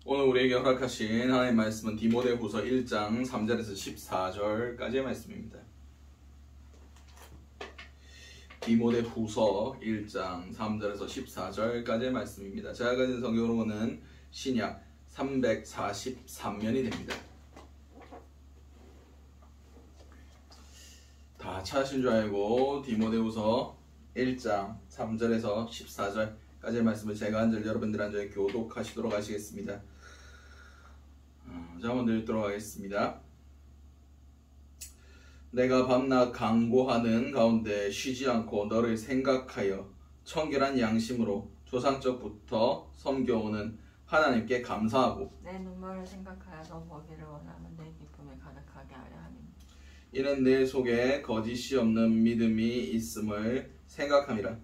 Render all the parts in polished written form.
오늘 우리에게 허락하신 하나님의 말씀은 디모데후서 1장 3절에서 14절까지의 말씀입니다. 디모데후서 1장 3절에서 14절까지의 말씀입니다. 제가 가진 성경으로는 신약 343면이 됩니다. 다 찾으신 줄 알고 디모데후서 1장 3절에서 14절까지의 말씀을 제가 한 절 여러분들 한 절 교독하시도록 하시겠습니다. 자, 먼저 읽도록 하겠습니다. 내가 밤낮 강구하는 가운데 쉬지 않고 너를 생각하여 청결한 양심으로 조상적부터 섬겨오는 하나님께 감사하고 내 눈물을 생각하여서 보기를 원하면 내 기쁨에 가득하게 하려 함이니 이는 내 속에 거짓이 없는 믿음이 있음을 생각함이라.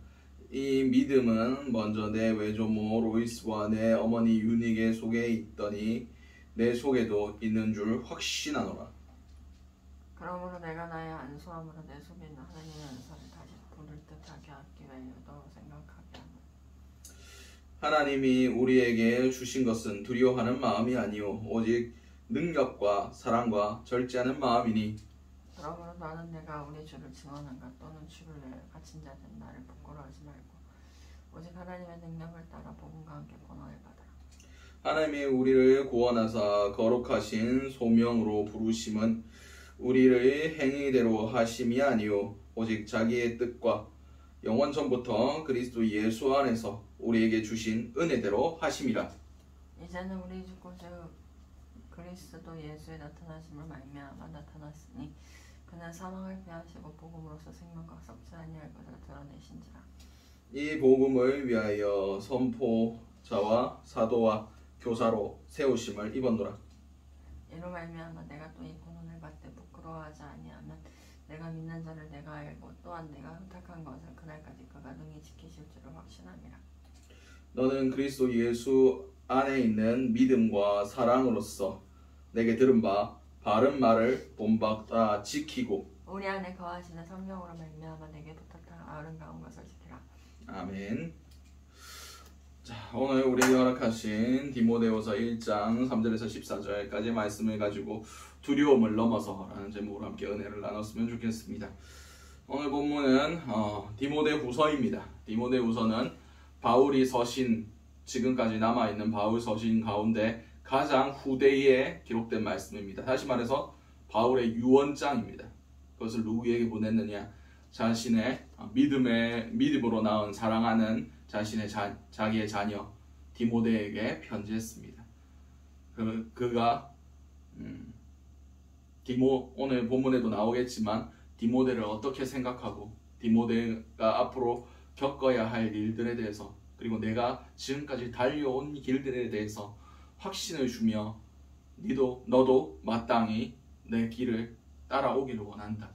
이 믿음은 먼저 내 외조모 로이스와 내 어머니 유닉의 속에 있더니 내 속에도 있는 줄 확신하노라. 그러므로 내가 나의 안수함으로 내 속에 있는 하나님의 은사를 다시 부를 듯하게 하기 위하여 생각하게 하노라. 하나님이 우리에게 주신 것은 두려워하는 마음이 아니요 오직 능력과 사랑과 절제하는 마음이니. 그러므로 나는 내가 우리 주를 증언한가 또는 주를 갇힌 자된 나를 부끄러워하지 말고 오직 하나님의 능력을 따라 복음과 함께 권한을 받아라. 하나님이 우리를 구원하사 거룩하신 소명으로 부르심은 우리를 행위대로 하심이 아니요 오직 자기의 뜻과 영원 전부터 그리스도 예수 안에서 우리에게 주신 은혜대로 하심이라. 이제는 우리 주 구주 그리스도 예수의 나타나심을 말미암아 나타났으니 그는 사망을 피하시고 복음으로서 생명과 썩지 아니할 것을 드러내신지라. 이 복음을 위하여 선포자와 사도와 교사로 세우심을 입었노라. 이로 말미암아 내가 또 이 고난을 받되 부끄러워하지 아니하면 내가 믿는 자를 내가 알고 또한 내가 흠탁한 것을 그날까지 그가 능히 지키실 줄을 확신함이라. 너는 그리스도 예수 안에 있는 믿음과 사랑으로서 내게 들은 바 바른 말을 본받아 지키고 우리 안에 거하시는 성령으로 말미암아 내게 부탁한 아름다운 것을 지키라. 아멘. 자, 오늘 우리에게 허락하신 디모데후서 1장 3절에서 14절까지의 말씀을 가지고 두려움을 넘어서 라는 제목으로 함께 은혜를 나눴으면 좋겠습니다. 오늘 본문은 디모데후서입니다. 디모데후서는 바울이 서신, 지금까지 남아있는 바울 서신 가운데 가장 후대에 기록된 말씀입니다. 다시 말해서 바울의 유언장입니다. 그것을 누구에게 보냈느냐? 자신의 믿음으로 낳은 사랑하는 자기의 자녀 디모데에게 편지했습니다. 그가 오늘 본문에도 나오겠지만 디모데를 어떻게 생각하고 디모데가 앞으로 겪어야 할 일들에 대해서 그리고 내가 지금까지 달려온 길들에 대해서 확신을 주며 너도 마땅히 내 길을 따라오기를 원한다.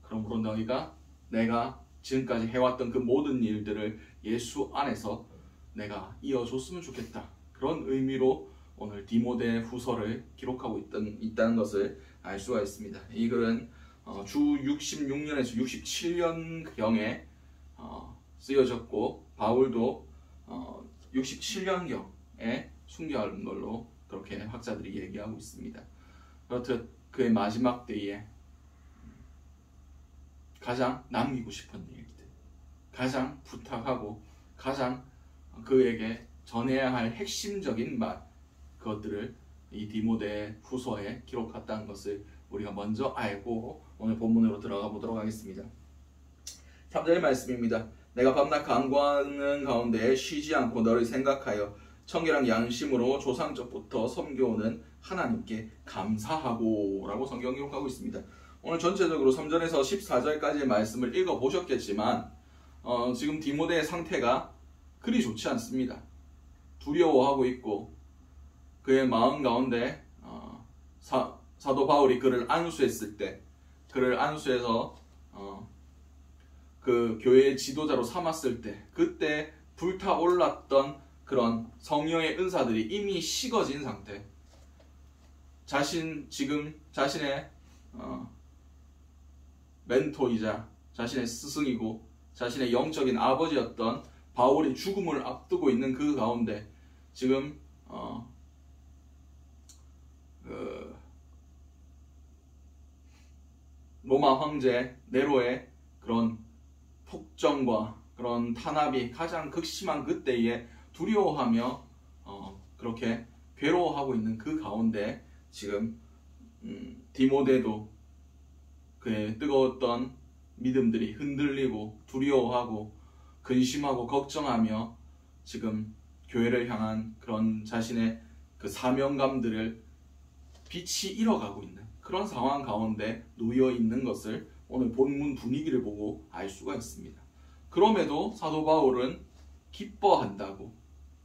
그러므로 너희가 내가 지금까지 해왔던 그 모든 일들을 예수 안에서 내가 이어줬으면 좋겠다. 그런 의미로 오늘 디모데 후서를 기록하고 있다는 것을 알 수가 있습니다. 이 글은 주 66년에서 67년경에 쓰여졌고 바울도 67년경에 순교한 걸로 그렇게 학자들이 얘기하고 있습니다. 그렇듯 그의 마지막 때에 가장 남기고 싶은 일들, 가장 부탁하고 가장 그에게 전해야 할 핵심적인 말, 그것들을 이 디모데 후서에 기록했다는 것을 우리가 먼저 알고 오늘 본문으로 들어가 보도록 하겠습니다. 3절 말씀입니다. 내가 밤낮 간구하는 가운데 쉬지 않고 너를 생각하여 청결한 양심으로 조상적부터 섬겨오는 하나님께 감사하고 라고 성경 기록하고 있습니다. 오늘 전체적으로 3절에서 14절까지의 말씀을 읽어보셨겠지만 지금 디모데의 상태가 그리 좋지 않습니다. 두려워하고 있고 그의 마음 가운데 사도 바울이 그를 안수했을 때 그를 안수해서 그 교회의 지도자로 삼았을 때 그때 불타올랐던 그런 성령의 은사들이 이미 식어진 상태, 지금 자신의 멘토이자 자신의 스승이고 자신의 영적인 아버지였던 바울이 죽음을 앞두고 있는 그 가운데 지금 로마 황제 네로의 그런 폭정과 그런 탄압이 가장 극심한 그때에 두려워하며 그렇게 괴로워하고 있는 그 가운데 지금 디모데도 그의 뜨거웠던 믿음들이 흔들리고 두려워하고 근심하고 걱정하며 지금 교회를 향한 그런 자신의 그 사명감들을 빛이 잃어가고 있는 그런 상황 가운데 놓여 있는 것을 오늘 본문 분위기를 보고 알 수가 있습니다. 그럼에도 사도 바울은 기뻐한다고,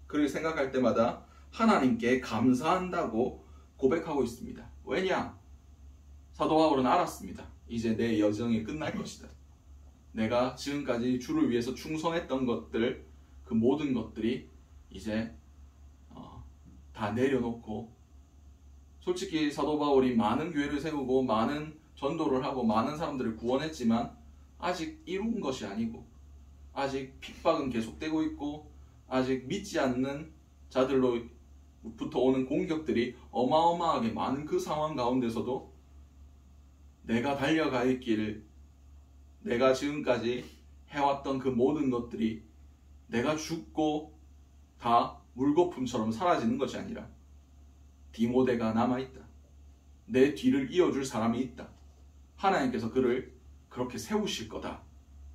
그를 생각할 때마다 하나님께 감사한다고 고백하고 있습니다. 왜냐? 사도 바울은 알았습니다. 이제 내 여정이 끝날 것이다. 내가 지금까지 주를 위해서 충성했던 것들, 그 모든 것들이 이제 다 내려놓고, 솔직히 사도 바울이 많은 교회를 세우고 많은 전도를 하고 많은 사람들을 구원했지만 아직 이룬 것이 아니고 아직 핍박은 계속되고 있고 아직 믿지 않는 자들로부터 오는 공격들이 어마어마하게 많은 그 상황 가운데서도 내가 달려갈 길, 내가 지금까지 해왔던 그 모든 것들이 내가 죽고 다 물거품처럼 사라지는 것이 아니라 디모데가 남아있다. 내 뒤를 이어줄 사람이 있다. 하나님께서 그를 그렇게 세우실 거다.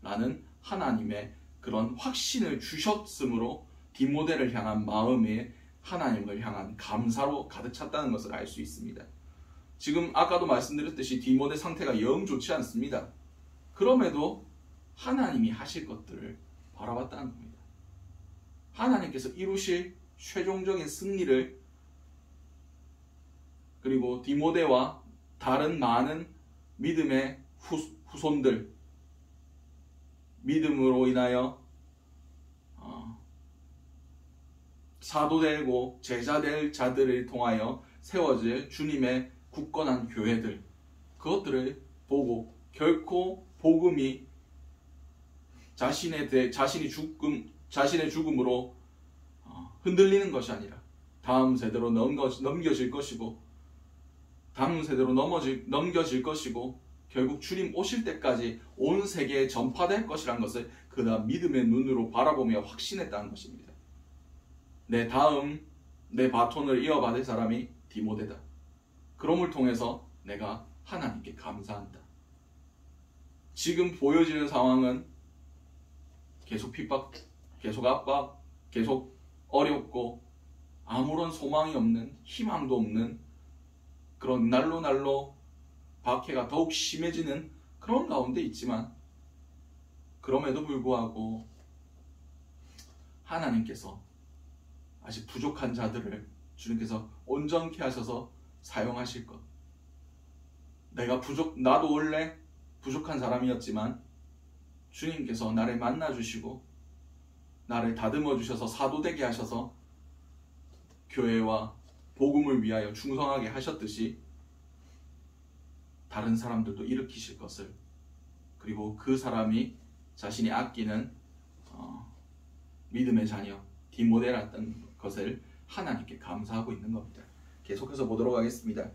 라는 하나님의 그런 확신을 주셨으므로 디모데를 향한 마음에 하나님을 향한 감사로 가득 찼다는 것을 알 수 있습니다. 지금 아까도 말씀드렸듯이 디모데 상태가 영 좋지 않습니다. 그럼에도 하나님이 하실 것들을 바라봤다는 겁니다. 하나님께서 이루실 최종적인 승리를, 그리고 디모데와 다른 많은 믿음의 후손들, 믿음으로 인하여 사도되고 제자될 자들을 통하여 세워질 주님의 굳건한 교회들, 그것들을 보고 결코 복음이 자신의 죽음으로 흔들리는 것이 아니라 다음 세대로 넘겨질 것이고, 다음 세대로 넘겨질 것이고, 결국 주님 오실 때까지 온 세계에 전파될 것이란 것을 그다음 믿음의 눈으로 바라보며 확신했다는 것입니다. 내 바톤을 이어받을 사람이 디모데다. 그럼을 통해서 내가 하나님께 감사한다. 지금 보여지는 상황은 계속 핍박, 계속 압박, 계속 어렵고 아무런 소망이 없는, 희망도 없는 그런 날로 박해가 더욱 심해지는 그런 가운데 있지만, 그럼에도 불구하고 하나님께서 아직 부족한 자들을 주님께서 온전케 하셔서 사용하실 것. 나도 원래 부족한 사람이었지만 주님께서 나를 만나주시고 나를 다듬어 주셔서 사도되게 하셔서 교회와 복음을 위하여 충성하게 하셨듯이 다른 사람들도 일으키실 것을, 그리고 그 사람이 자신이 아끼는 믿음의 자녀 디모데라는 것을 하나님께 감사하고 있는 겁니다. 계속해서 보도록 하겠습니다.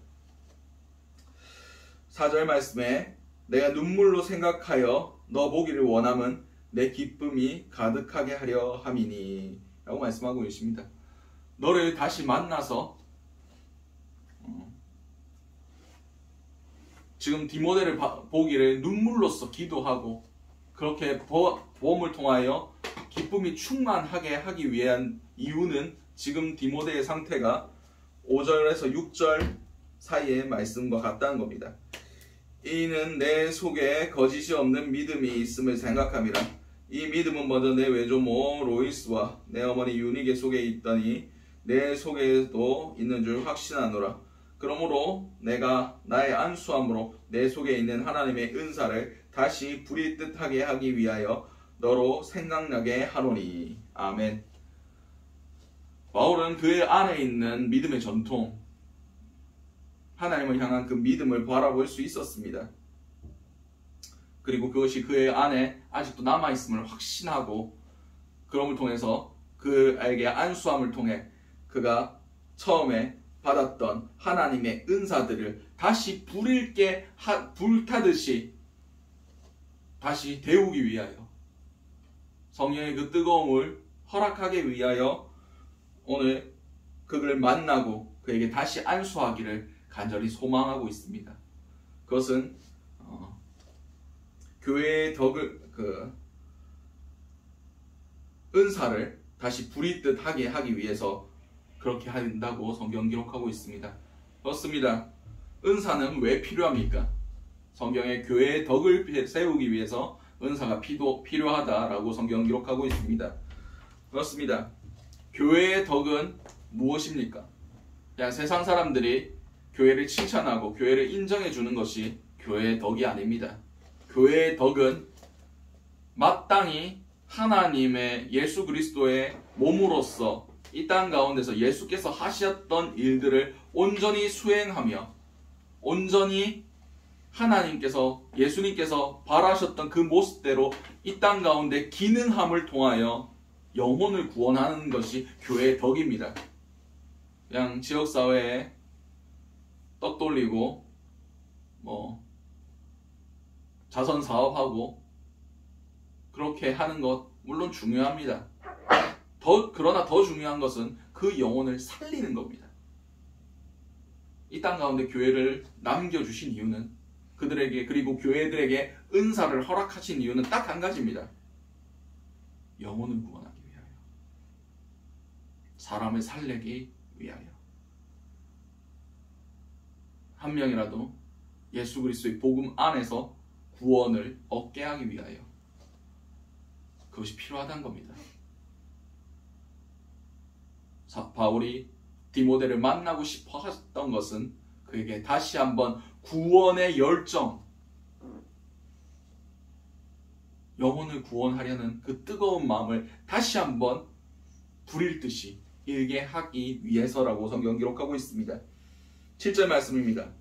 4절 말씀에 내가 눈물로 생각하여 너 보기를 원함은 내 기쁨이 가득하게 하려 함이니 라고 말씀하고 계십니다. 너를 다시 만나서 지금 디모데를 보기를 눈물로써 기도하고 그렇게 보험을 통하여 기쁨이 충만하게 하기 위한 이유는 지금 디모데의 상태가 5절에서 6절 사이의 말씀과 같다는 겁니다. 이는 내 속에 거짓이 없는 믿음이 있음을 생각함이라. 이 믿음은 먼저 내 외조모 로이스와 내 어머니 유니게 속에 있더니 내 속에도 있는 줄 확신하노라. 그러므로 내가 나의 안수함으로 내 속에 있는 하나님의 은사를 다시 불이 뜻하게 하기 위하여 너로 생각나게 하노니. 아멘. 바울은 그의 안에 있는 믿음의 전통, 하나님을 향한 그 믿음을 바라볼 수 있었습니다. 그리고 그것이 그의 안에 아직도 남아있음을 확신하고, 그럼을 통해서 그에게 안수함을 통해 그가 처음에 받았던 하나님의 은사들을 다시 불타듯이 다시 데우기 위하여, 성령의 그 뜨거움을 허락하기 위하여 오늘 그를 만나고 그에게 다시 안수하기를 간절히 소망하고 있습니다. 그것은 교회의 덕을, 은사를 다시 불이듯 하게 하기 위해서 그렇게 한다고 성경 기록하고 있습니다. 그렇습니다. 은사는 왜 필요합니까? 성경에 교회의 덕을 세우기 위해서 은사가 필요하다라고 성경 기록하고 있습니다. 그렇습니다. 교회의 덕은 무엇입니까? 그냥 세상 사람들이 교회를 칭찬하고 교회를 인정해 주는 것이 교회의 덕이 아닙니다. 교회의 덕은 마땅히 하나님의 예수 그리스도의 몸으로서 이 땅 가운데서 예수께서 하셨던 일들을 온전히 수행하며 온전히 하나님께서, 예수님께서 바라셨던 그 모습대로 이 땅 가운데 기능함을 통하여 영혼을 구원하는 것이 교회의 덕입니다. 그냥 지역사회에 떡 돌리고 자선 사업하고 그렇게 하는 것 물론 중요합니다. 그러나 더 중요한 것은 그 영혼을 살리는 겁니다. 이 땅 가운데 교회를 남겨주신 이유는, 그들에게, 그리고 교회들에게 은사를 허락하신 이유는 딱 한 가지입니다. 영혼을 구원하기 위하여, 사람을 살리기 위하여, 한 명이라도 예수 그리스도의 복음 안에서 구원을 얻게 하기 위하여 그것이 필요하다는 겁니다. 바울이 디모데를 만나고 싶어 했던 것은 그에게 다시 한번 구원의 열정, 영혼을 구원하려는 그 뜨거운 마음을 다시 한번 불일 듯이 일게 하기 위해서라고 성경 기록하고 있습니다. 7절 말씀입니다.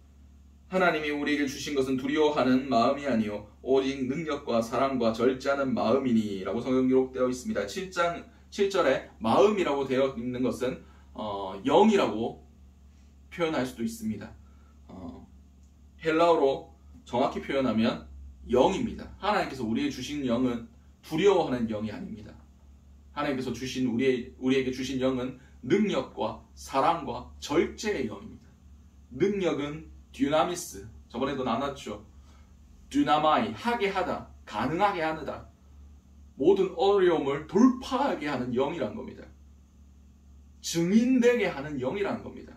하나님이 우리에게 주신 것은 두려워하는 마음이 아니요 오직 능력과 사랑과 절제하는 마음이니 라고 성경 기록되어 있습니다. 7절에 마음이라고 되어 있는 것은 영이라고 표현할 수도 있습니다. 헬라어로 정확히 표현하면 영입니다. 하나님께서 우리에게 주신 영은 두려워하는 영이 아닙니다. 하나님께서 우리에게 주신 영은 능력과 사랑과 절제의 영입니다. 능력은 듀나미스, 저번에도 나눴죠. 듀나마이, 하게 하다, 가능하게 하다, 모든 어려움을 돌파하게 하는 영이란 겁니다. 증인되게 하는 영이란 겁니다.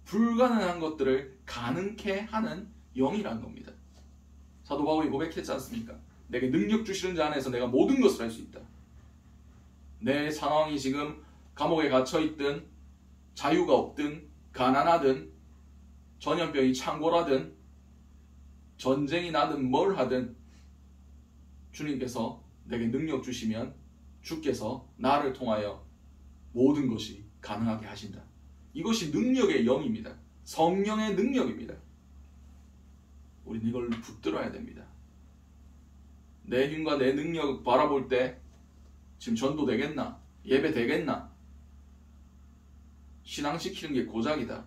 불가능한 것들을 가능케 하는 영이란 겁니다. 사도 바울이 고백했지 않습니까? 내게 능력 주시는 자 안에서 내가 모든 것을 할 수 있다. 내 상황이 지금 감옥에 갇혀있든 자유가 없든 가난하든 전염병이 창궐하든 전쟁이 나든 뭘 하든 주님께서 내게 능력 주시면 주께서 나를 통하여 모든 것이 가능하게 하신다. 이것이 능력의 영입니다. 성령의 능력입니다. 우리는 이걸 붙들어야 됩니다. 내 힘과 내 능력 바라볼 때 지금 전도 되겠나? 예배 되겠나? 신앙시키는 게 고작이다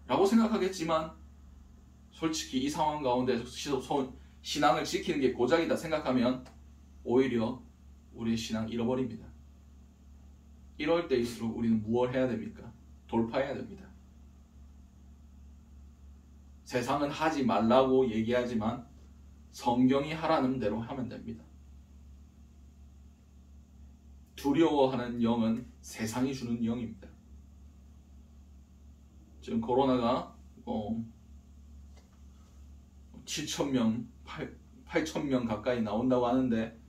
라고 생각하겠지만 솔직히 이 상황 가운데 신앙을 지키는 게 고작이다 생각하면 오히려 우리의 신앙 잃어버립니다. 이럴 때일수록 우리는 무엇을 해야 됩니까? 돌파해야 됩니다. 세상은 하지 말라고 얘기하지만 성경이 하라는 대로 하면 됩니다. 두려워하는 영은 세상이 주는 영입니다. 지금 코로나가 7,000명, 8,000명 가까이 나온다고 하는데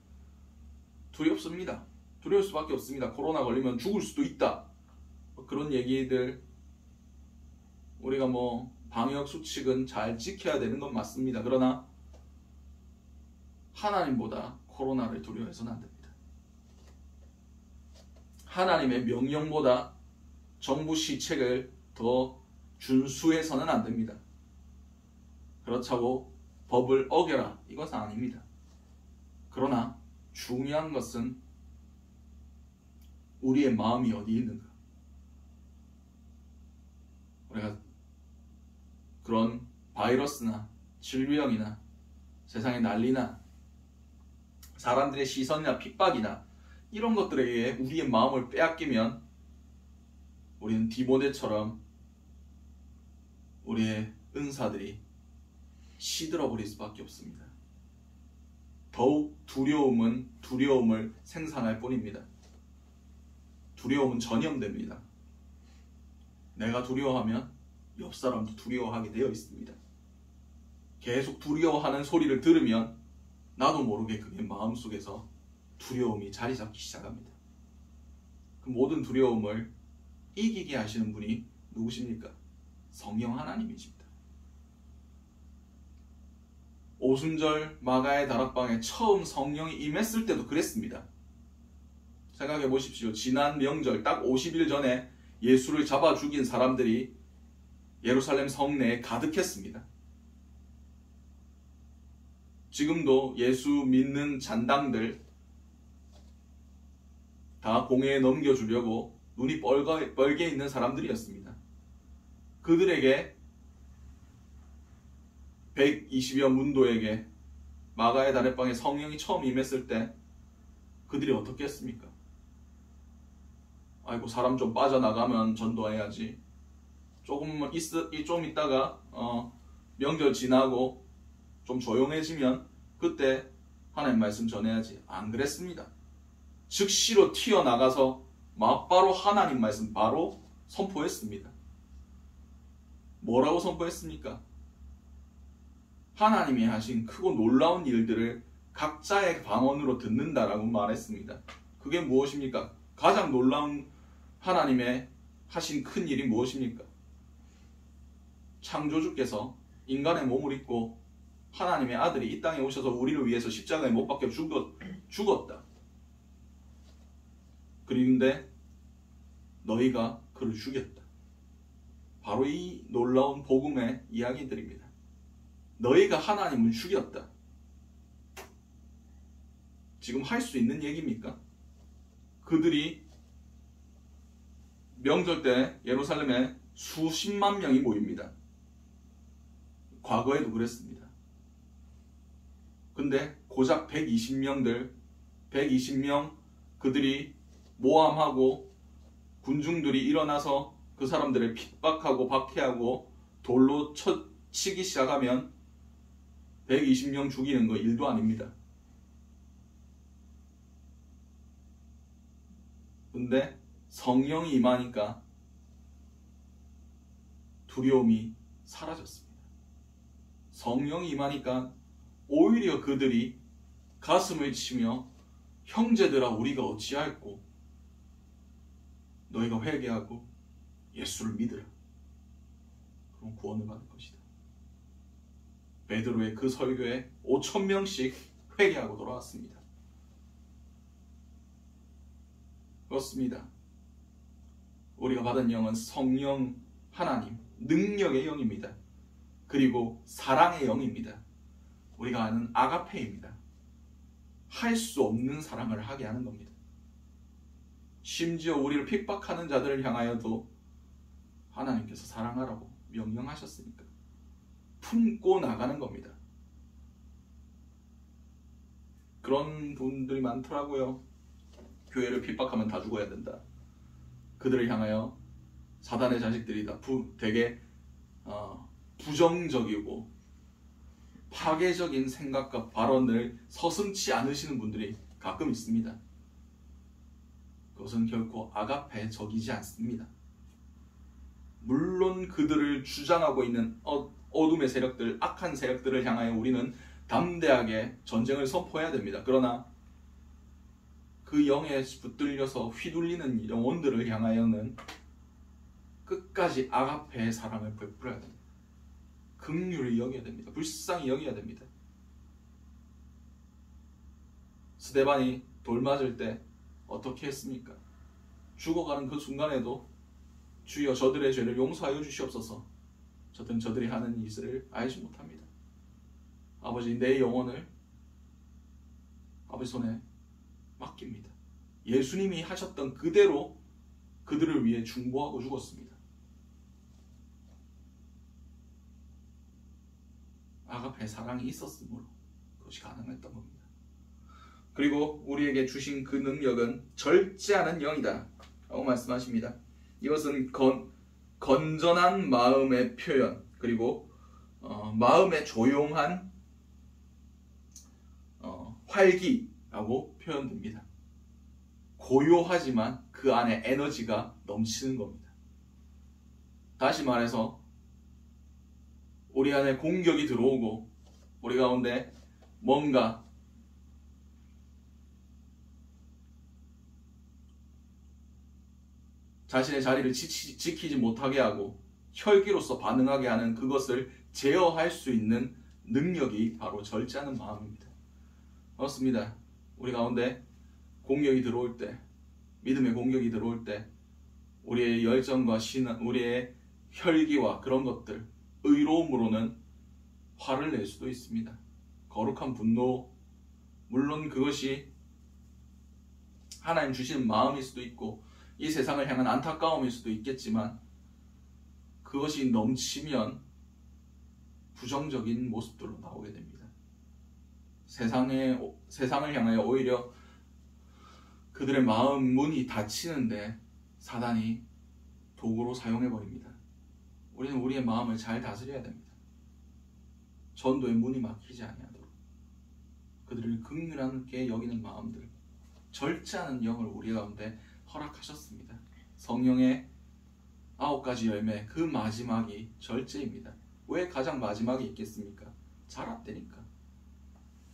두렵습니다. 두려울 수밖에 없습니다. 코로나 걸리면 죽을 수도 있다. 그런 얘기들, 우리가 방역 수칙은 잘 지켜야 되는 건 맞습니다. 그러나 하나님보다 코로나를 두려워해서는 안 됩니다. 하나님의 명령보다 정부 시책을 더 준수해서는 안 됩니다. 그렇다고 법을 어겨라, 이것은 아닙니다. 그러나 중요한 것은 우리의 마음이 어디 있는가, 우리가 그런 바이러스나 질병이나 세상의 난리나 사람들의 시선이나 핍박이나 이런 것들에 의해 우리의 마음을 빼앗기면 우리는 디모데처럼 우리의 은사들이 시들어버릴 수밖에 없습니다. 더욱 두려움은 두려움을 생산할 뿐입니다. 두려움은 전염됩니다. 내가 두려워하면 옆 사람도 두려워하게 되어 있습니다. 계속 두려워하는 소리를 들으면 나도 모르게 그게 마음속에서 두려움이 자리 잡기 시작합니다. 그 모든 두려움을 이기게 하시는 분이 누구십니까? 성령 하나님이십니다. 오순절 마가의 다락방에 처음 성령이 임했을 때도 그랬습니다. 생각해 보십시오. 지난 명절 딱 50일 전에 예수를 잡아 죽인 사람들이 예루살렘 성내에 가득했습니다. 지금도 예수 믿는 잔당들 다 공회에 넘겨주려고 눈이 뻘게 있는 사람들이었습니다. 그들에게 120여 문도에게 마가의 다락방에 성령이 처음 임했을 때 그들이 어떻게 했습니까? 아이고 사람 좀 빠져나가면 전도해야지. 좀 있다가 명절 지나고 좀 조용해지면 그때 하나님 말씀 전해야지. 안 그랬습니다. 즉시로 튀어나가서 맞바로 하나님 말씀 바로 선포했습니다. 뭐라고 선포했습니까? 하나님이 하신 크고 놀라운 일들을 각자의 방언으로 듣는다라고 말했습니다. 그게 무엇입니까? 가장 놀라운 하나님의 하신 큰 일이 무엇입니까? 창조주께서 인간의 몸을 입고 하나님의 아들이 이 땅에 오셔서 우리를 위해서 십자가에 못 박혀 죽었다. 그런데 너희가 그를 죽였다. 바로 이 놀라운 복음의 이야기들입니다. 너희가 하나님을 죽였다. 지금 할 수 있는 얘기입니까? 그들이 명절 때 예루살렘에 수십만 명이 모입니다. 과거에도 그랬습니다. 근데 고작 120명 그들이 모함하고 군중들이 일어나서 그 사람들을 핍박하고 박해하고 돌로 치기 시작하면 120명 죽이는 거 일도 아닙니다. 근데 성령이 임하니까 두려움이 사라졌습니다. 성령이 임하니까 오히려 그들이 가슴을 치며 형제들아 우리가 어찌할꼬 너희가 회개하고 예수를 믿으라. 그럼 구원을 받을 것이다. 베드로의 그 설교에 5,000명씩 회개하고 돌아왔습니다. 그렇습니다. 우리가 받은 영은 성령 하나님, 능력의 영입니다. 그리고 사랑의 영입니다. 우리가 아는 아가페입니다. 할 수 없는 사랑을 하게 하는 겁니다. 심지어 우리를 핍박하는 자들을 향하여도 하나님께서 사랑하라고 명령하셨으니까 품고 나가는 겁니다. 그런 분들이 많더라고요. 교회를 핍박하면 다 죽어야 된다. 그들을 향하여 사단의 자식들이 다 되게 부정적이고 파괴적인 생각과 발언을 서슴지 않으시는 분들이 가끔 있습니다. 그것은 결코 아가페의 적이지 않습니다. 물론 그들을 주장하고 있는 어둠의 세력들, 악한 세력들을 향하여 우리는 담대하게 전쟁을 선포해야 됩니다. 그러나 그 영에 붙들려서 휘둘리는 영혼들을 향하여는 끝까지 아가페의 사랑을 베풀어야 됩니다. 긍휼히 여겨야 됩니다. 불쌍히 여겨야 됩니다. 스데반이 돌 맞을 때 어떻게 했습니까? 죽어가는 그 순간에도 주여 저들의 죄를 용서하여 주시옵소서. 저들이 하는 일을 알지 못합니다. 아버지 내 영혼을 아버지 손에 맡깁니다. 예수님이 하셨던 그대로 그들을 위해 중보하고 죽었습니다. 아가페 사랑이 있었으므로 그것이 가능했던 겁니다. 그리고 우리에게 주신 그 능력은 절제하는 영이다 라고 말씀하십니다. 이것은 건전한 마음의 표현, 그리고 마음의 조용한 활기라고 표현됩니다. 고요하지만 그 안에 에너지가 넘치는 겁니다. 다시 말해서 우리 안에 공격이 들어오고 우리 가운데 뭔가 자신의 자리를 지키지 못하게 하고 혈기로서 반응하게 하는 그것을 제어할 수 있는 능력이 바로 절제하는 마음입니다. 그렇습니다. 우리 가운데 공격이 들어올 때, 믿음의 공격이 들어올 때 우리의 열정과 신앙, 우리의 혈기와 그런 것들, 의로움으로는 화를 낼 수도 있습니다. 거룩한 분노, 물론 그것이 하나님 주시는 마음일 수도 있고 이 세상을 향한 안타까움일 수도 있겠지만 그것이 넘치면 부정적인 모습들로 나오게 됩니다. 세상을 향하여 오히려 그들의 마음 문이 닫히는데 사단이 도구로 사용해버립니다. 우리는 우리의 마음을 잘 다스려야 됩니다. 전도의 문이 막히지 아니하도록 그들을 긍휼하게 여기는 마음들, 절제하는 영을 우리 가운데 허락하셨습니다. 성령의 9가지 열매, 그 마지막이 절제입니다. 왜 가장 마지막에 있겠습니까? 자랍되니까,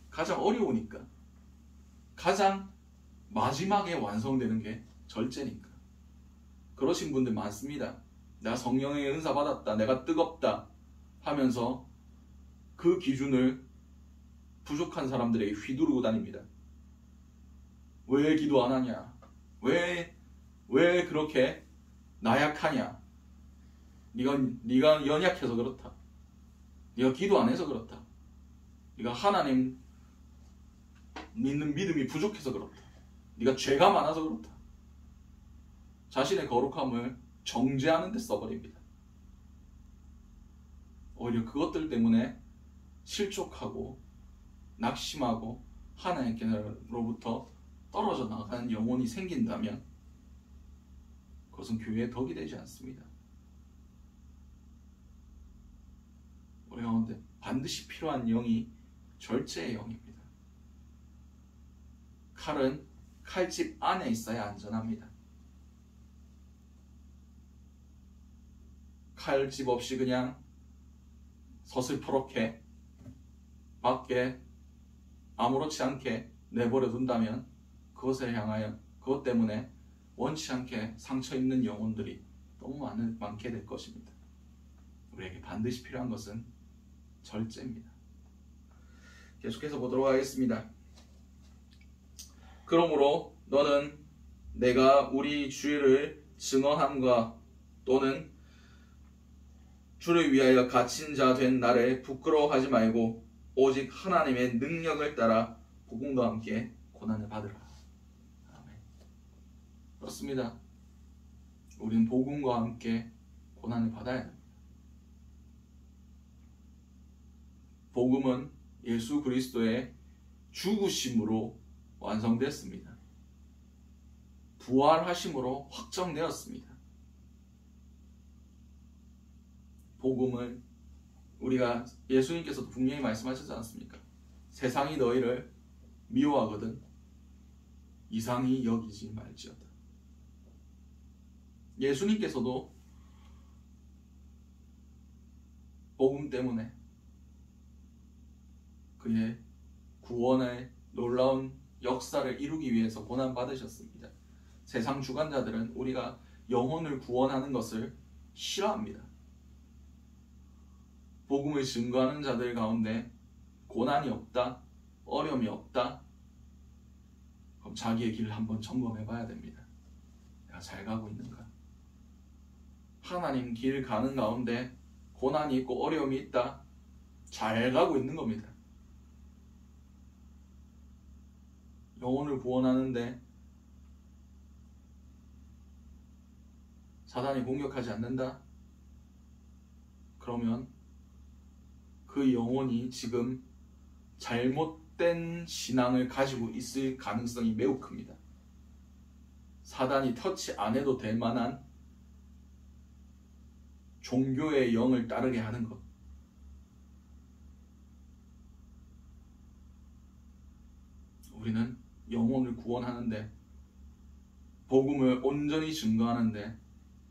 가장 어려우니까, 가장 마지막에 완성되는 게 절제니까. 그러신 분들 많습니다. 내가 성령의 은사 받았다, 내가 뜨겁다 하면서 그 기준을 부족한 사람들에게 휘두르고 다닙니다. 왜 기도 안 하냐? 왜 그렇게 나약하냐? 네가 연약해서 그렇다. 네가 기도 안 해서 그렇다. 네가 하나님 믿는 믿음이 부족해서 그렇다. 네가 죄가 많아서 그렇다. 자신의 거룩함을 정죄하는 데 써버립니다. 오히려 그것들 때문에 실족하고 낙심하고 하나님께로부터 떨어져 나가는 영혼이 생긴다면 그것은 교회의 덕이 되지 않습니다. 우리 가운데 반드시 필요한 영이 절제의 영입니다. 칼은 칼집 안에 있어야 안전합니다. 칼집 없이 그냥 서슬퍼렇게 밖에 아무렇지 않게 내버려 둔다면 그것을 향하여 그것 때문에 원치 않게 상처 입는 영혼들이 너무 많게 될 것입니다. 우리에게 반드시 필요한 것은 절제입니다. 계속해서 보도록 하겠습니다. 그러므로 너는 내가 우리 주를 증언함과 또는 주를 위하여 갇힌 자 된 나를 부끄러워하지 말고 오직 하나님의 능력을 따라 복음과 함께 고난을 받으라. 아멘. 그렇습니다. 우리는 복음과 함께 고난을 받아야 합니다. 복음은 예수 그리스도의 죽으심으로 완성됐습니다. 부활하심으로 확정되었습니다. 복음을 우리가 예수님께서도 분명히 말씀하셨지 않습니까? 세상이 너희를 미워하거든 이상히 여기지 말지어다. 예수님께서도 복음 때문에 그의 구원의 놀라운 역사를 이루기 위해서 고난받으셨습니다. 세상 주관자들은 우리가 영혼을 구원하는 것을 싫어합니다. 복음을 증거하는 자들 가운데 고난이 없다, 어려움이 없다, 그럼 자기의 길을 한번 점검해 봐야 됩니다. 내가 잘 가고 있는가? 하나님 길 가는 가운데 고난이 있고 어려움이 있다, 잘 가고 있는 겁니다. 영혼을 구원하는데 사단이 공격하지 않는다? 그러면 그 영혼이 지금 잘못된 신앙을 가지고 있을 가능성이 매우 큽니다. 사단이 터치 안 해도 될 만한 종교의 영을 따르게 하는 것. 우리는 영혼을 구원하는데, 복음을 온전히 증거하는데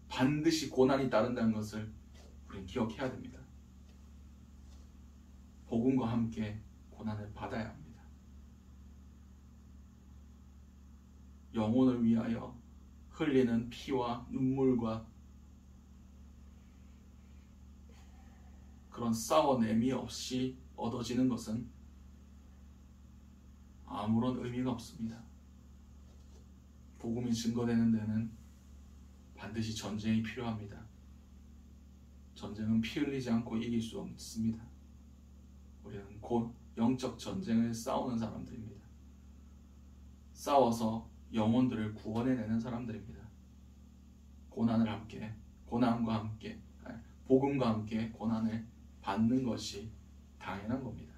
반드시 고난이 따른다는 것을 우리는 기억해야 됩니다. 복음과 함께 고난을 받아야 합니다. 영혼을 위하여 흘리는 피와 눈물과 그런 싸워냄이 없이 얻어지는 것은 아무런 의미가 없습니다. 복음이 증거되는 데는 반드시 전쟁이 필요합니다. 전쟁은 피 흘리지 않고 이길 수 없습니다. 우리는 곧 영적 전쟁을 싸우는 사람들입니다. 싸워서 영혼들을 구원해내는 사람들입니다. 고난과 함께 복음과 함께 고난을 받는 것이 당연한 겁니다.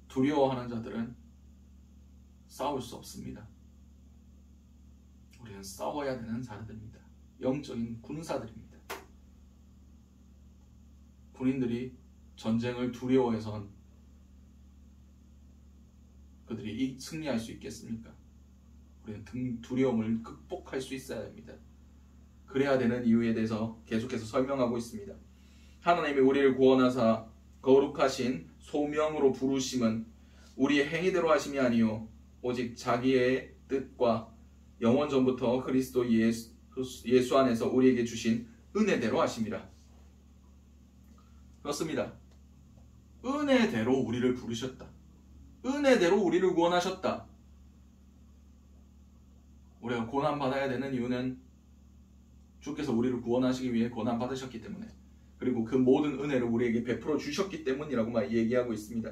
두려워하는 자들은 싸울 수 없습니다. 우리는 싸워야 되는 자들입니다. 영적인 군사들입니다. 군인들이 전쟁을 두려워해선 그들이 승리할 수 있겠습니까? 우리는 두려움을 극복할 수 있어야 됩니다. 그래야 되는 이유에 대해서 계속해서 설명하고 있습니다. 하나님이 우리를 구원하사 거룩하신 소명으로 부르심은 우리의 행위대로 하심이 아니요 오직 자기의 뜻과 영원 전부터 그리스도 예수 안에서 우리에게 주신 은혜대로 하심이라. 그렇습니다. 은혜대로 우리를 부르셨다. 은혜대로 우리를 구원하셨다. 우리가 고난받아야 되는 이유는 주께서 우리를 구원하시기 위해 고난받으셨기 때문에, 그리고 그 모든 은혜를 우리에게 베풀어 주셨기 때문이라고 막 얘기하고 있습니다.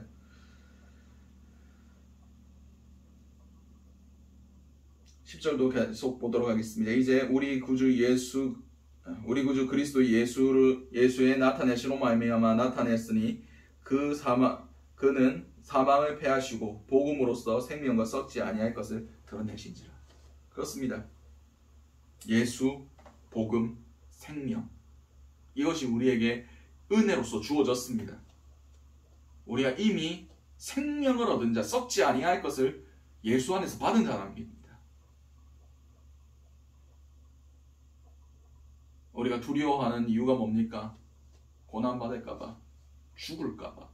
(10절도) 계속 보도록 하겠습니다. 이제 우리 구주 그리스도 예수의 나타내시로 말미암아 나타냈으니 그는 사망을 패하시고 복음으로써 생명과 썩지 아니할 것을 드러내신지라. 그렇습니다. 예수, 복음, 생명, 이것이 우리에게 은혜로서 주어졌습니다. 우리가 이미 생명을 얻은 자, 썩지 아니할 것을 예수 안에서 받은 사람입니다. 우리가 두려워하는 이유가 뭡니까? 고난받을까봐, 죽을까봐,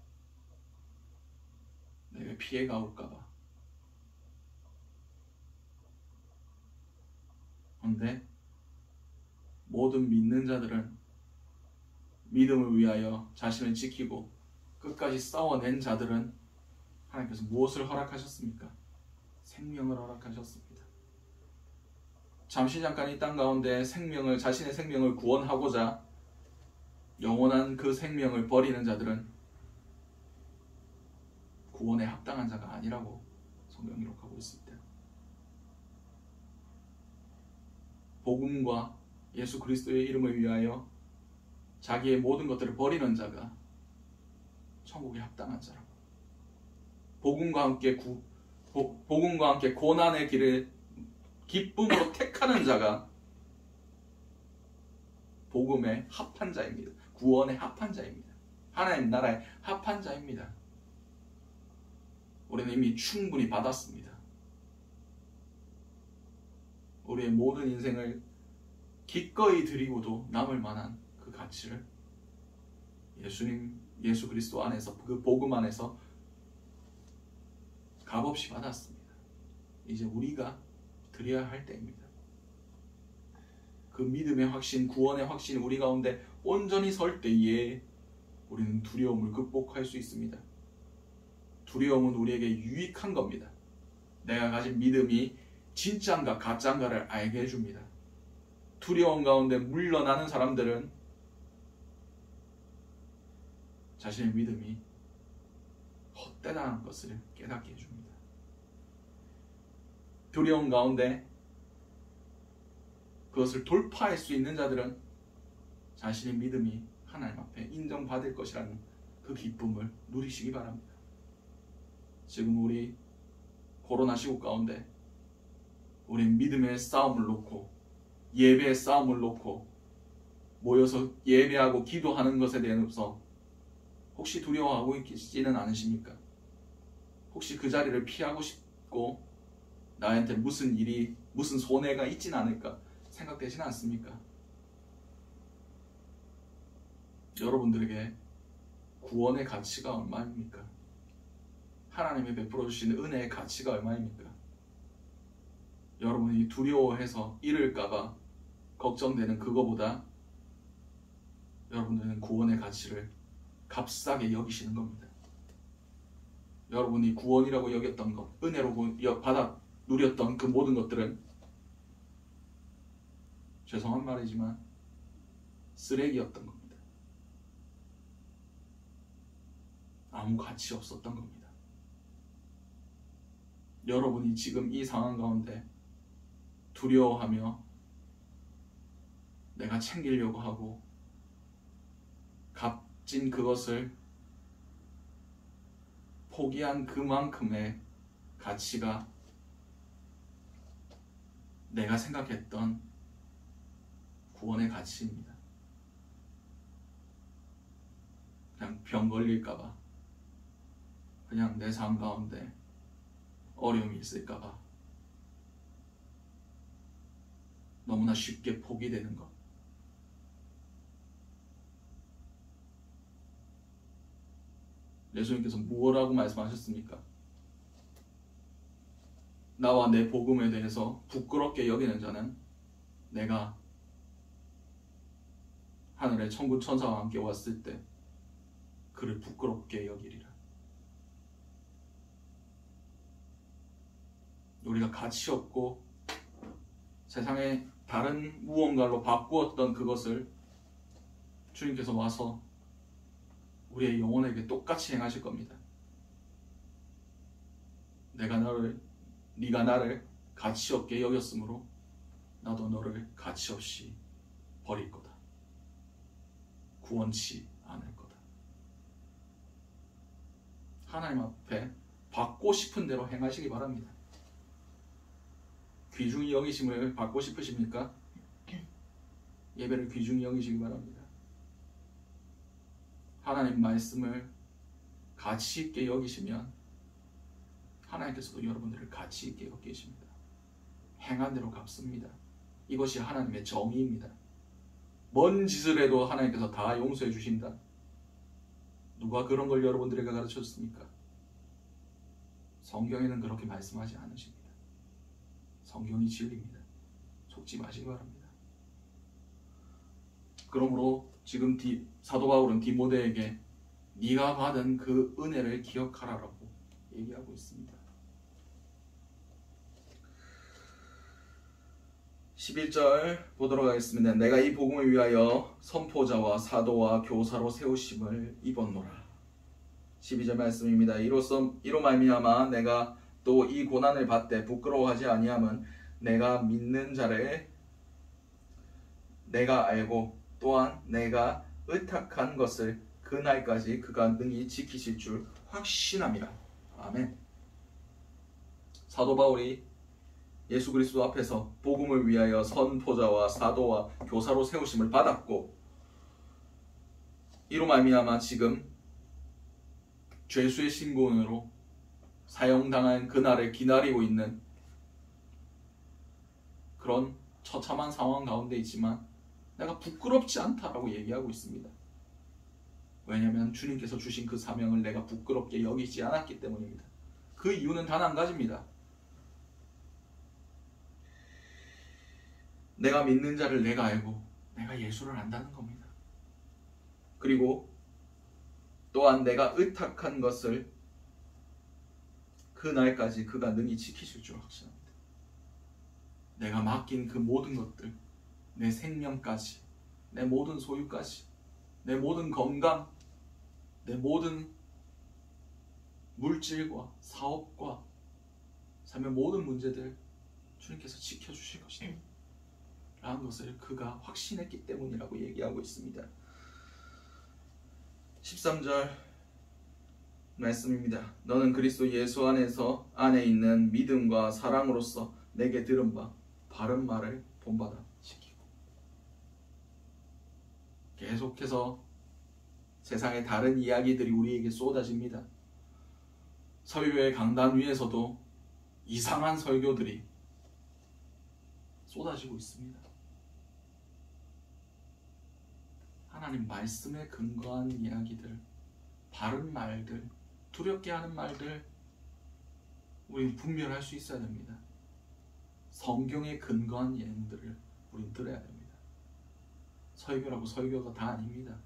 내게 피해가 올까봐. 그런데 모든 믿는 자들은 믿음을 위하여 자신을 지키고 끝까지 싸워낸 자들은 하나님께서 무엇을 허락하셨습니까? 생명을 허락하셨습니다. 잠시 잠깐 이 땅 가운데 자신의 생명을 구원하고자 영원한 그 생명을 버리는 자들은 구원에 합당한 자가 아니라고 성경이 기록하고 있습니다. 복음과 예수 그리스도의 이름을 위하여 자기의 모든 것들을 버리는 자가 천국에 합당한 자라고. 복음과 함께 고난의 길을 기쁨으로 택하는 자가 복음에 합한 자입니다. 구원에 합한 자입니다. 하나님 나라에 합한 자입니다. 우리는 이미 충분히 받았습니다. 우리의 모든 인생을 기꺼이 드리고도 남을 만한 그 가치를 예수 그리스도 안에서, 그 복음 안에서 값없이 받았습니다. 이제 우리가 드려야 할 때입니다. 그 믿음의 확신, 구원의 확신이 우리 가운데 온전히 설 때에 우리는 두려움을 극복할 수 있습니다. 두려움은 우리에게 유익한 겁니다. 내가 가진 믿음이 진짜인가 가짜인가를 알게 해줍니다. 두려움 가운데 물러나는 사람들은 자신의 믿음이 헛되다는 것을 깨닫게 해줍니다. 두려움 가운데 그것을 돌파할 수 있는 자들은 자신의 믿음이 하나님 앞에 인정받을 것이라는 그 기쁨을 누리시기 바랍니다. 지금 우리 코로나 시국 가운데 우리 믿음의 싸움을 놓고 예배의 싸움을 놓고 모여서 예배하고 기도하는 것에 대해서 혹시 두려워하고 있지는 않으십니까? 혹시 그 자리를 피하고 싶고 나한테 무슨 일이 무슨 손해가 있진 않을까 생각되지는 않습니까? 여러분들에게 구원의 가치가 얼마입니까? 하나님이 베풀어 주시는 은혜의 가치가 얼마입니까? 여러분이 두려워해서 잃을까봐 걱정되는 그거보다 여러분들은 구원의 가치를 값싸게 여기시는 겁니다. 여러분이 구원이라고 여겼던 것, 은혜로 받아 누렸던 그 모든 것들은 죄송한 말이지만 쓰레기였던 겁니다. 아무 가치 없었던 겁니다. 여러분이 지금 이 상황 가운데 두려워하며 내가 챙기려고 하고 값진 그것을 포기한 그만큼의 가치가 내가 생각했던 구원의 가치입니다. 그냥 병 걸릴까봐, 그냥 내 삶 가운데 어려움이 있을까봐 너무나 쉽게 포기되는 것. 예수님께서 무엇라고 말씀하셨습니까? 나와 내 복음에 대해서 부끄럽게 여기는 자는 내가 하늘의 천군 천사와 함께 왔을 때 그를 부끄럽게 여기리라. 우리가 가치 없고 세상의 다른 무언가로 바꾸었던 그것을 주님께서 와서 우리의 영혼에게 똑같이 행하실 겁니다. 네가 나를 가치 없게 여겼으므로 나도 너를 가치 없이 버릴 거다. 구원치 않을 거다. 하나님 앞에 받고 싶은 대로 행하시기 바랍니다. 귀중히 여기심을 받고 싶으십니까? 예배를 귀중히 여기시기 바랍니다. 하나님 말씀을 가치 있게 여기시면 하나님께서도 여러분들을 가치 있게 여기십니다. 행한 대로 갚습니다. 이것이 하나님의 정의입니다. 뭔 짓을 해도 하나님께서 다 용서해 주신다. 누가 그런 걸 여러분들에게 가르쳤습니까? 성경에는 그렇게 말씀하지 않으십니다. 성경이 진리입니다. 속지 마시기 바랍니다. 그러므로 지금 사도 바울은 디모데에게 네가 받은 그 은혜를 기억하라라고 얘기하고 있습니다. 11절 보도록 하겠습니다. 내가 이 복음을 위하여 선포자와 사도와 교사로 세우심을 입었노라. 12절 말씀입니다. 이로 말미암아 내가 또 이 고난을 받되 부끄러워하지 아니함은 내가 믿는 자를 내가 알고 또한 내가 의탁한 것을 그날까지 그가 능히 지키실 줄 확신함이라. 아멘. 사도 바울이 예수 그리스도 앞에서 복음을 위하여 선포자와 사도와 교사로 세우심을 받았고 이로 말미암아 지금 죄수의 신분으로 사형당한 그날을 기다리고 있는 그런 처참한 상황 가운데 있지만 내가 부끄럽지 않다라고 얘기하고 있습니다. 왜냐하면 주님께서 주신 그 사명을 내가 부끄럽게 여기지 않았기 때문입니다. 그 이유는 단 한 가지입니다. 내가 믿는 자를 내가 알고 내가 예수를 안다는 겁니다. 그리고 또한 내가 의탁한 것을 그날까지 그가 능히 지키실 줄 확신합니다. 내가 맡긴 그 모든 것들, 내 생명까지, 내 모든 소유까지, 내 모든 건강, 내 모든 물질과 사업과 삶의 모든 문제들 주님께서 지켜주실 것이다 라는 것을 그가 확신했기 때문이라고 얘기하고 있습니다. 13절 말씀입니다. 너는 그리스도 예수 안에 있는 믿음과 사랑으로서 내게 들은 바 바른 말을 본받아 지키고. 계속해서 세상의 다른 이야기들이 우리에게 쏟아집니다. 설교의 강단 위에서도 이상한 설교들이 쏟아지고 있습니다. 하나님 말씀에 근거한 이야기들, 바른 말들, 두렵게 하는 말들, 우리 분별할 수 있어야 됩니다. 성경에 근거한 예언들을 우리는 들어야 됩니다. 설교라고 설교가 다 아닙니다.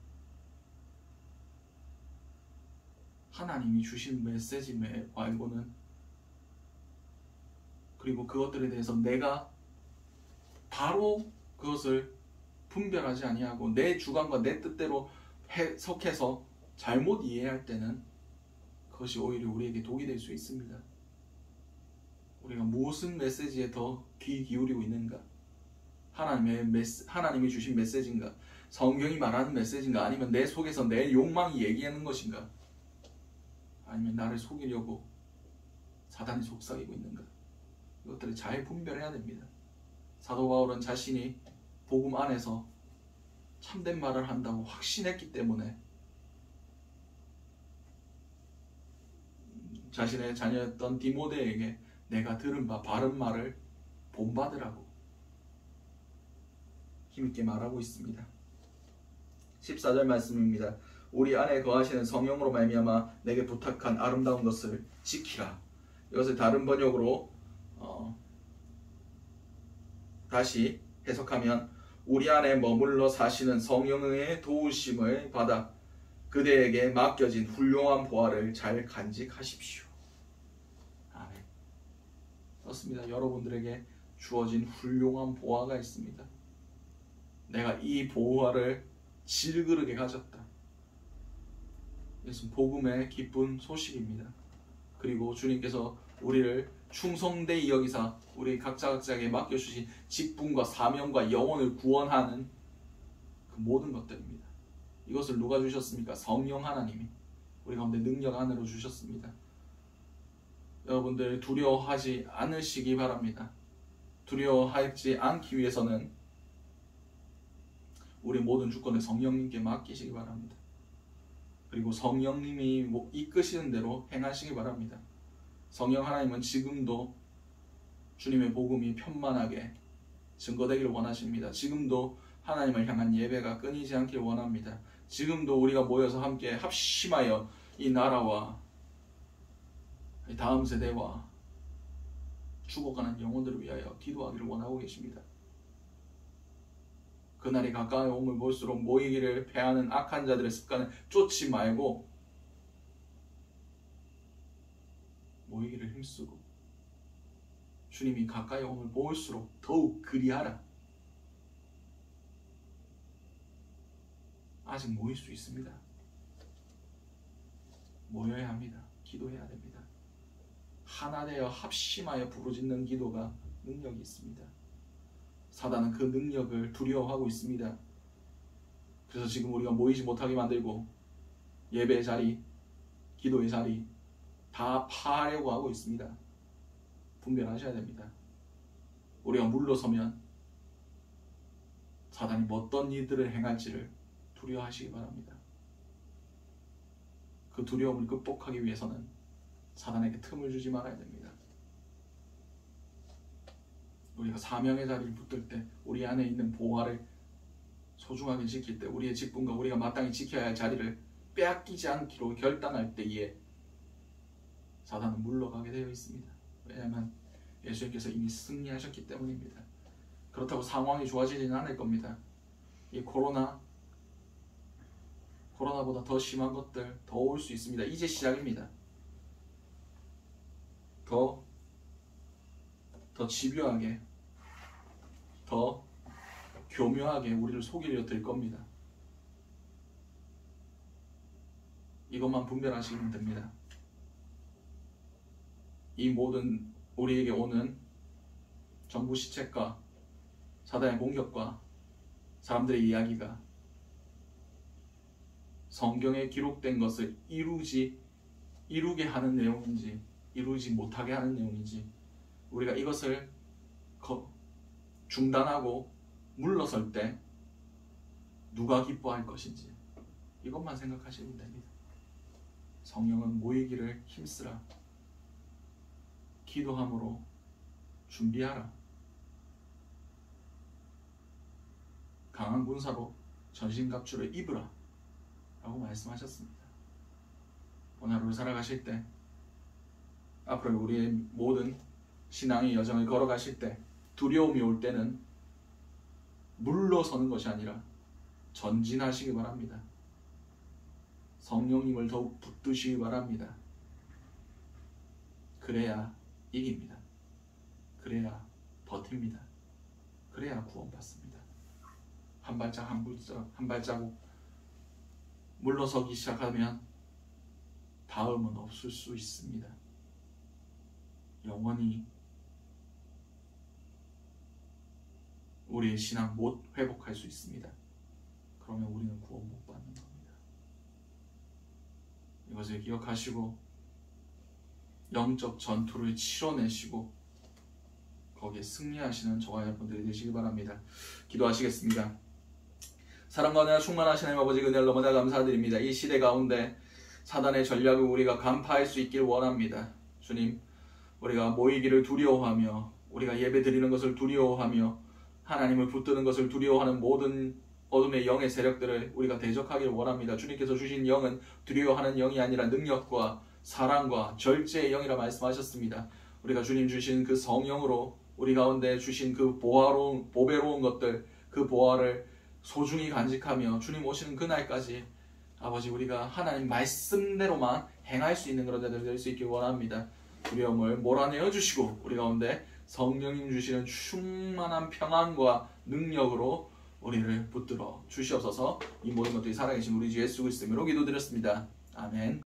하나님이 주신 메시지 말고는, 그리고 그것들에 대해서 내가 바로 그것을 분별하지 아니하고 내 주관과 내 뜻대로 해석해서 잘못 이해할 때는 그것이 오히려 우리에게 독이 될 수 있습니다. 우리가 무슨 메시지에 더 귀 기울이고 있는가? 하나님이 주신 메시지인가? 성경이 말하는 메시지인가? 아니면 내 속에서 내 욕망이 얘기하는 것인가? 아니면 나를 속이려고 사단이 속삭이고 있는가? 이것들을 잘 분별해야 됩니다. 사도 바울은 자신이 복음 안에서 참된 말을 한다고 확신했기 때문에 자신의 자녀였던 디모데에게 내가 들은 바 바른 말을 본받으라고 힘있게 말하고 있습니다. 14절 말씀입니다. 우리 안에 거하시는 성령으로 말미암아 내게 부탁한 아름다운 것을 지키라. 이것을 다른 번역으로 다시 해석하면 우리 안에 머물러 사시는 성령의 도우심을 받아 그대에게 맡겨진 훌륭한 보화를 잘 간직하십시오. 아멘. 그렇습니다. 여러분들에게 주어진 훌륭한 보화가 있습니다. 내가 이 보화를 질그릇에 가졌다. 이것은 복음의 기쁜 소식입니다. 그리고 주님께서 우리를 충성되이 여기사 우리 각자에게 맡겨주신 직분과 사명과 영혼을 구원하는 그 모든 것들입니다. 이것을 누가 주셨습니까? 성령 하나님이 우리 가운데 능력 안으로 주셨습니다. 여러분들 두려워하지 않으시기 바랍니다. 두려워하지 않기 위해서는 우리 모든 주권을 성령님께 맡기시기 바랍니다. 그리고 성령님이 이끄시는 대로 행하시기 바랍니다. 성령 하나님은 지금도 주님의 복음이 편만하게 증거되기를 원하십니다. 지금도 하나님을 향한 예배가 끊이지 않기를 원합니다. 지금도 우리가 모여서 함께 합심하여 이 나라와 다음 세대와 죽어가는 영혼들을 위하여 기도하기를 원하고 계십니다. 그날이 가까이 오면 볼수록 모이기를 패하는 악한 자들의 습관을 쫓지 말고 모이기를 힘쓰고 주님이 가까이 오면 볼수록 더욱 그리하라. 아직 모일 수 있습니다. 모여야 합니다. 기도해야 됩니다. 하나 되어 합심하여 부르짖는 기도가 능력이 있습니다. 사단은 그 능력을 두려워하고 있습니다. 그래서 지금 우리가 모이지 못하게 만들고 예배의 자리, 기도의 자리 다 파하려고 하고 있습니다. 분별하셔야 됩니다. 우리가 물러서면 사단이 어떤 일들을 행할지를 두려워하시기 바랍니다. 그 두려움을 극복하기 위해서는 사단에게 틈을 주지 말아야 됩니다. 우리가 사명의 자리를 붙들 때 우리 안에 있는 보화를 소중하게 지킬 때 우리의 직분과 우리가 마땅히 지켜야 할 자리를 빼앗기지 않기로 결단할 때에 사단은 물러가게 되어 있습니다. 왜냐하면 예수님께서 이미 승리하셨기 때문입니다. 그렇다고 상황이 좋아지지는 않을 겁니다. 이 코로나보다 더 심한 것들 더 올 수 있습니다. 이제 시작입니다. 더 집요하게 더 교묘하게 우리를 속이려 들 겁니다. 이것만 분별하시면 됩니다. 이 모든 우리에게 오는 정부 시책과 사단의 공격과 사람들의 이야기가 성경에 기록된 것을 이루게 하는 내용인지 이루지 못하게 하는 내용인지 우리가 이것을 중단하고 물러설 때 누가 기뻐할 것인지 이것만 생각하시면 됩니다. 성령은 모이기를 힘쓰라. 기도함으로 준비하라. 강한 군사로 전신갑주를 입으라 라고 말씀하셨습니다. 오늘 하루 살아가실 때 앞으로 우리의 모든 신앙의 여정을 걸어가실 때 두려움이 올 때는 물러서는 것이 아니라 전진하시기 바랍니다. 성령님을 더욱 붙드시기 바랍니다. 그래야 이깁니다. 그래야 버팁니다. 그래야 구원받습니다. 한 발자국 물러서기 시작하면 다음은 없을 수 있습니다. 영원히 우리의 신앙 못 회복할 수 있습니다. 그러면 우리는 구원 못 받는 겁니다. 이것을 기억하시고 영적 전투를 치러내시고 거기에 승리하시는 저와 여러분들이 되시기 바랍니다. 기도하시겠습니다. 사랑과 은혜가 충만하신 하나님 아버지 은혜를 너무나 감사드립니다. 이 시대 가운데 사단의 전략을 우리가 간파할 수 있길 원합니다. 주님, 우리가 모이기를 두려워하며 우리가 예배 드리는 것을 두려워하며 하나님을 붙드는 것을 두려워하는 모든 어둠의 영의 세력들을 우리가 대적하길 원합니다. 주님께서 주신 영은 두려워하는 영이 아니라 능력과 사랑과 절제의 영이라 말씀하셨습니다. 우리가 주님 주신 그 성령으로 우리 가운데 주신 그 보배로운 것들, 그 보화를 소중히 간직하며 주님 오시는 그날까지 아버지 우리가 하나님 말씀대로만 행할 수 있는 그런 자들 될 수 있길 원합니다. 두려움을 몰아내어 주시고 우리 가운데 성령님 주시는 충만한 평안과 능력으로 우리를 붙들어 주시옵소서. 이 모든 것들이 살아계신 우리 주 예수 그리스도 이름으로 기도드렸습니다. 아멘.